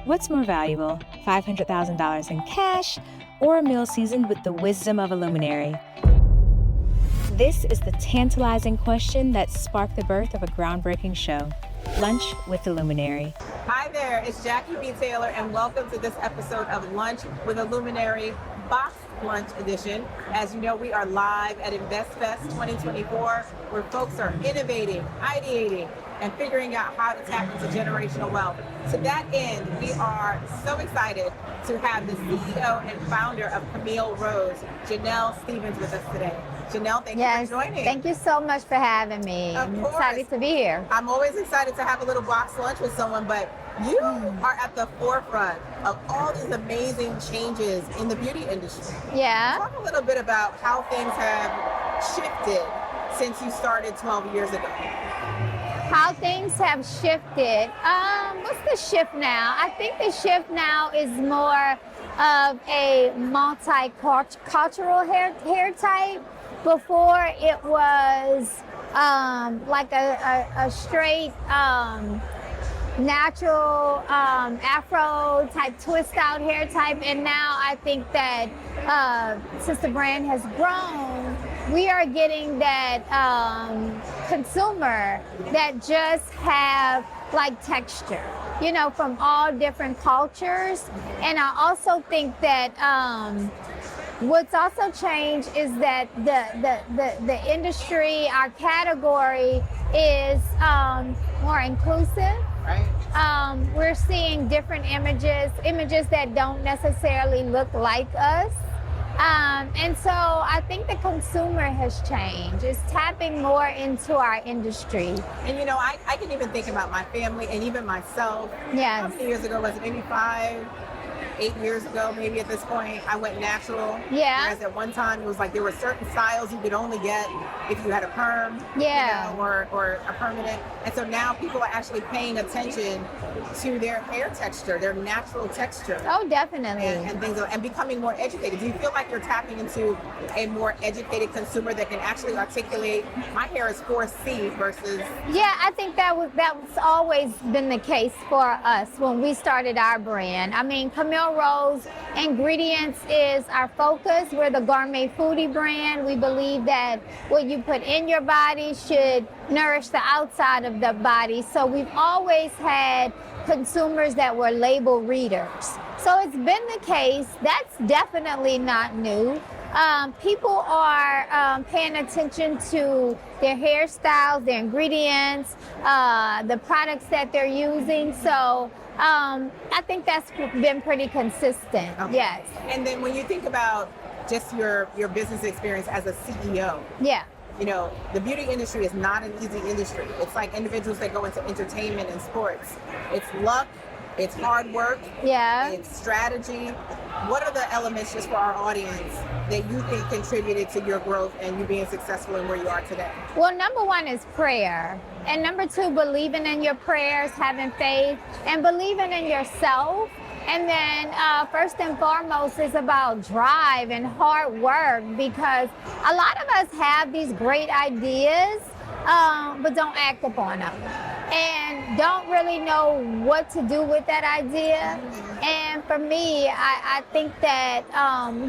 What's more valuable, $500,000 in cash or a meal seasoned with the wisdom of a luminary? This is the tantalizing question that sparked the birth of a groundbreaking show, Lunch with the Luminary. Hi there, it's Jackie B. Taylor, and welcome to this episode of Lunch with a Luminary Box Lunch Edition. As you know, we are live at InvestFest 2024, where folks are innovating, ideating, and figuring out how to tap into generational wealth. To that end, we are so excited to have the CEO and founder of Camille Rose, Janell Stephens, with us today. Janell, thank you for joining. Thank you so much for having me. I'm excited to be here. I'm always excited to have a little box lunch with someone, but you are at the forefront of all these amazing changes in the beauty industry. Yeah. Talk a little bit about how things have shifted since you started 12 years ago. How things have shifted. What's the shift now? I think the shift now is more of a multicultural hair type. Before it was like a straight natural afro type twist out hair type, and now I think that since the brand has grown, we are getting that consumer that just have like texture, you know, from all different cultures. And I also think that what's also changed is that the industry, our category is more inclusive. Right. We're seeing different images that don't necessarily look like us. And so I think the consumer has changed. It's tapping more into our industry. And you know, I can even think about my family and even myself. Yes. How many years ago was it? Maybe 8 years ago, maybe at this point, I went natural. Yeah. Whereas at one time, it was like there were certain styles you could only get if you had a perm, Yeah. you know, or a permanent. And so now people are actually paying attention to their hair texture, their natural texture. Oh, definitely. And things, and becoming more educated. Do you feel like you're tapping into a more educated consumer that can actually articulate, my hair is 4C versus? Yeah, I think that's always been the case for us when we started our brand. I mean, Camille Rose ingredients is our focus. We're the gourmet foodie brand. We believe that what you put in your body should nourish the outside of the body. So we've always had consumers that were label readers. So it's been the case. That's definitely not new. People are paying attention to their hairstyles, their ingredients, the products that they're using. So I think that's been pretty consistent. Okay. Yes. And then when you think about just your business experience as a CEO, yeah. You know, the beauty industry is not an easy industry. It's like individuals that go into entertainment and sports. It's luck, it's hard work, yeah, it's strategy. What are the elements, just for our audience, that you think contributed to your growth and you being successful in where you are today? Well, number one is prayer. And number two, believing in your prayers, having faith, and believing in yourself. And then first and foremost is about drive and hard work, because a lot of us have these great ideas, but don't act upon them and don't really know what to do with that idea. And for me, I think that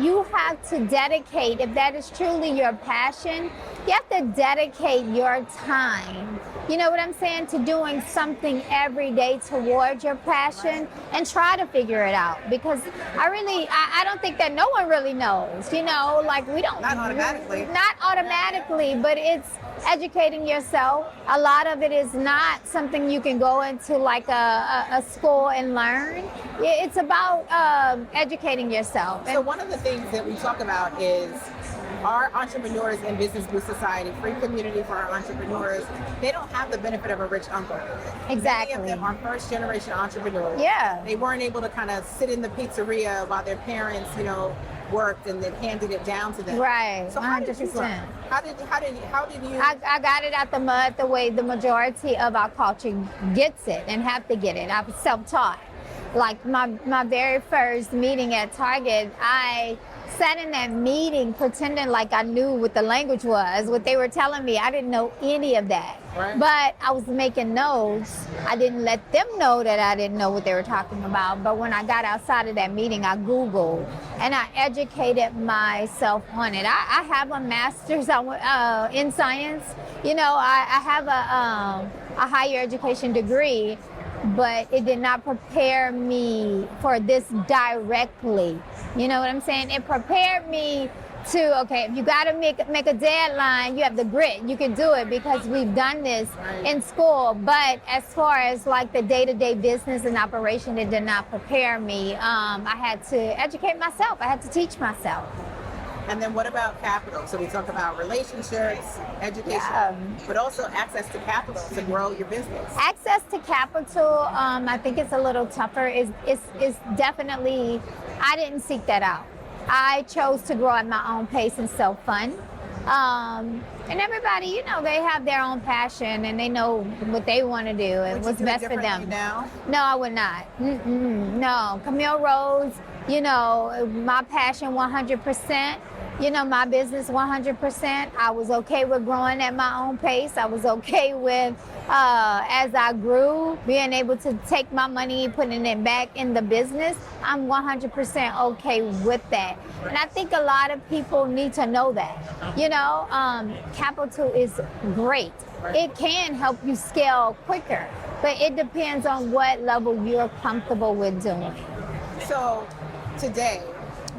you have to dedicate, if that is truly your passion, you have to dedicate your time, you know what I'm saying, to doing something every day towards your passion and try to figure it out. Because I don't think that no one really knows, you know, like we don't. Not automatically. Not automatically, but it's educating yourself. A lot of it is not something you can go into like a school and learn. It's about educating yourself. So one of the things that we talk about is our entrepreneurs in Business Boost Society, free community for our entrepreneurs, they don't have the benefit of a rich uncle. Exactly. Many of them are first generation entrepreneurs. Yeah. They weren't able to kind of sit in the pizzeria while their parents, you know, worked and then handed it down to them. Right. So how 100%. Did you learn? How did you? I got it out the mud the way the majority of our culture gets it and have to get it. I'm self-taught. like my very first meeting at Target, I sat in that meeting pretending like I knew what the language was, what they were telling me. I didn't know any of that. Right. But I was making notes. I didn't let them know that I didn't know what they were talking about. But when I got outside of that meeting, I Googled and I educated myself on it. I have a master's in science. You know, I have a higher education degree, but it did not prepare me for this directly. You know what I'm saying? It prepared me to, okay, if you got to make a deadline, you have the grit, you can do it because we've done this in school. But as far as like the day-to-day business and operation, it did not prepare me. I had to educate myself. I had to teach myself. And then what about capital? So we talk about relationships, education, but also access to capital to grow your business. Access to capital, I think it's a little tougher. It's definitely, I didn't seek that out. I chose to grow at my own pace and self-fund. And everybody, you know, they have their own passion and they know what they want to do and what's best for them. Now? No, I would not. No, Camille Rose, you know, my passion 100%. You know, my business 100%. I was okay with growing at my own pace. I was okay with, as I grew, being able to take my money, putting it back in the business. I'm 100% okay with that. And I think a lot of people need to know that. You know, capital is great. It can help you scale quicker, but it depends on what level you're comfortable with doing. So today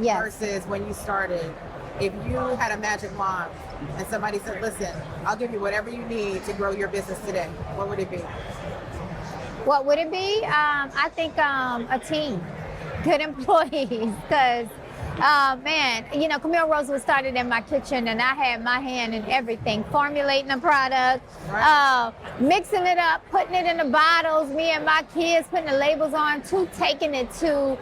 Yes. versus when you started, if you had a magic wand and somebody said, listen, I'll give you whatever you need to grow your business today, what would it be? What would it be? I think a team, good employees, because man, you know, Camille Rose was started in my kitchen and I had my hand in everything, formulating the product, mixing it up, putting it in the bottles, me and my kids putting the labels on, to taking it to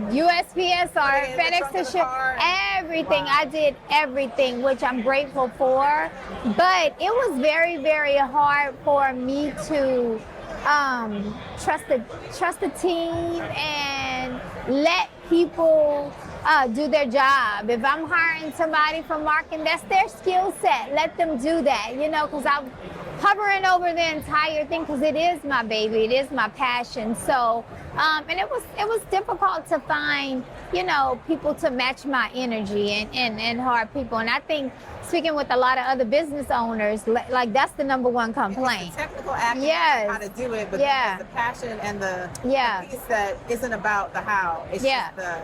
USPS or FedEx to ship, everything. Wow. I did everything, which I'm grateful for, but it was very, very hard for me to trust the team and let people do their job. If I'm hiring somebody from marketing, that's their skill set. Let them do that, you know, because I'm hovering over the entire thing because it is my baby, it is my passion. So, and it was difficult to find, you know, people to match my energy and hard people. And I think speaking with a lot of other business owners, like that's the number one complaint. It's the technical acumen, how to do it, but there's the passion and the piece that isn't about the how. It's just the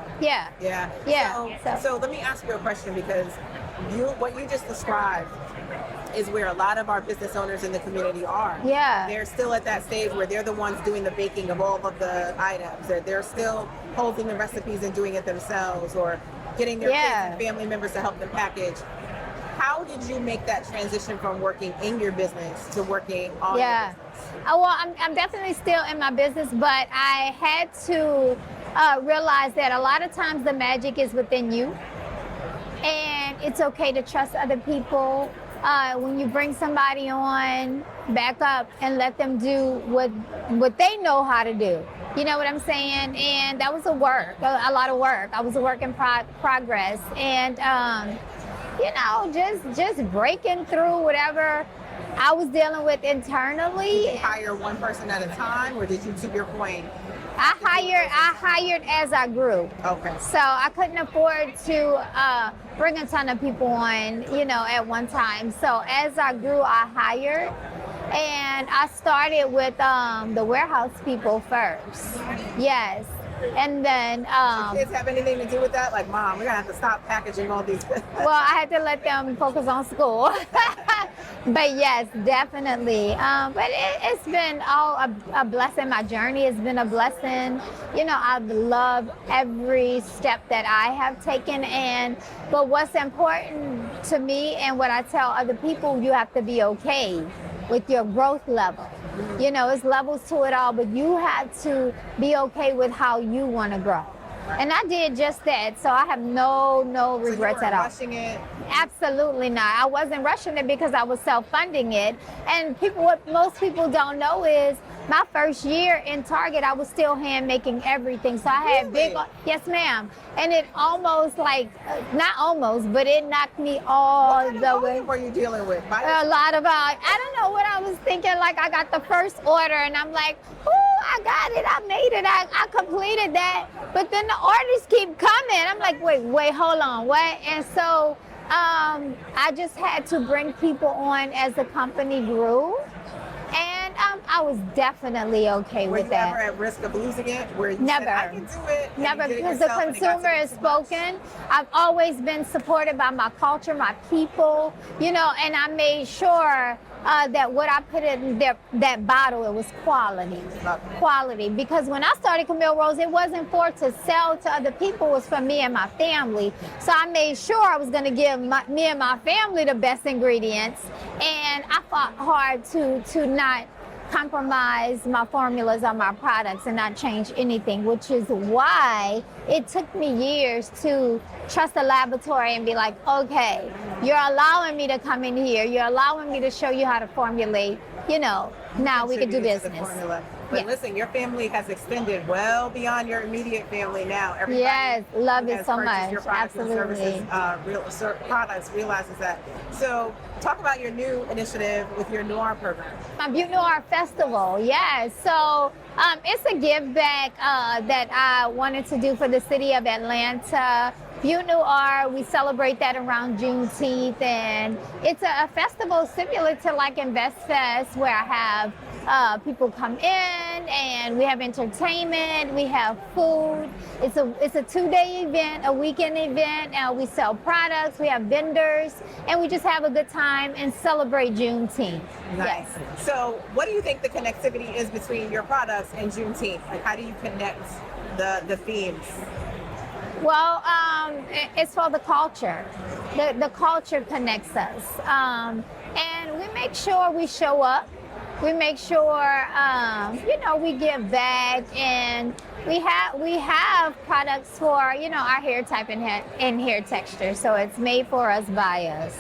So let me ask you a question, because what you just described is where a lot of our business owners in the community are. They're still at that stage where they're the ones doing the baking of all of the items. They're still holding the recipes and doing it themselves, or getting their kids and family members to help them package. How did you make that transition from working in your business to working on your business? Well, I'm definitely still in my business, but I had to realize that a lot of times the magic is within you, and it's okay to trust other people. When you bring somebody on, back up and let them do what they know how to do. You know what I'm saying? And that was a lot of work. I was a work in progress, and you know, just breaking through whatever I was dealing with internally. Did you hire one person at a time, or did you, to your point? I hired as I grew. Okay. So I couldn't afford to bring a ton of people on, you know, at one time. So as I grew, I hired. And I started with the warehouse people first. Yes. And then do kids have anything to do with that? Like, Mom, we're gonna have to stop packaging all these. Well, I had to let them focus on school. But yes, definitely. But it's been all a blessing. My journey has been a blessing. You know, I've loved every step that I have taken. But what's important to me and what I tell other people, you have to be okay with your growth level. You know, it's levels to it all, but you have to be okay with how you want to grow. And I did just that, so I have no regrets at all. Rushing it? Absolutely not. I wasn't rushing it because I was self-funding it. And what most people don't know is my first year in Target, I was still hand making everything. So I had Really? yes ma'am. And it almost like, not almost, but it knocked me all What kind the of way. volume were you dealing with? A lot of, I don't know what I was thinking. Like I got the first order and I'm like, ooh, I got it, I made it, I completed that. But then the orders keep coming. I'm like, wait, hold on, what? And so I just had to bring people on as the company grew. And I was definitely okay Were with you that. ever at risk of losing it? Where you Never. said, I can do it. and Never, you did it because the yourself and it got to consumer be has too much? spoken. I've always been supported by my culture, my people, you know, and I made sure that what I put in that bottle, it was quality. Love it. Quality. Because when I started Camille Rose, it wasn't for to sell to other people, it was for me and my family. So I made sure I was going to give me and my family the best ingredients. And I fought hard to not compromise my formulas on my products and not change anything, which is why it took me years to trust the laboratory and be like, okay, you're allowing me to come in here, you're allowing me to show you how to formulate, you know, now we can do Contributed to the business. formula. But Yeah. listen, your family has extended well beyond your immediate family now. Everybody Yes, love who it has so purchased much. your products and Absolutely. services, products realizes that. So talk about your new initiative with your Noir program. My Butte Noir Festival, yes. So it's a give back that I wanted to do for the city of Atlanta. Butte Noir, we celebrate that around Juneteenth, and it's a festival similar to like Invest Fest, where I have people come in and we have entertainment, we have food. It's a 2-day event, a weekend event, and we sell products, we have vendors, and we just have a good time and celebrate Juneteenth. Nice. Yes. So what do you think the connectivity is between your products and Juneteenth? Like, how do you connect the themes? Well, it's for the culture. The culture connects us. And we make sure we show up. We make sure, you know, we give back, and we have products for, you know, our hair type and hair texture. So it's made for us by us.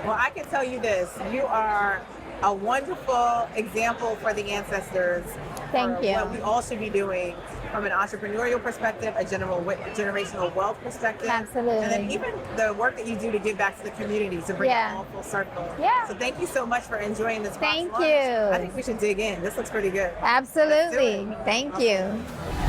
Well, I can tell you this. You are a wonderful example for the ancestors. Thank for you. What we all should be doing from an entrepreneurial perspective, a generational wealth perspective. Absolutely. And then even the work that you do to give back to the community, to bring Yeah. it all full circle. Yeah. So thank you so much for enjoying this box Thank lunch. you. I think we should dig in. This looks pretty good. Absolutely. Let's do it. Thank Awesome. you.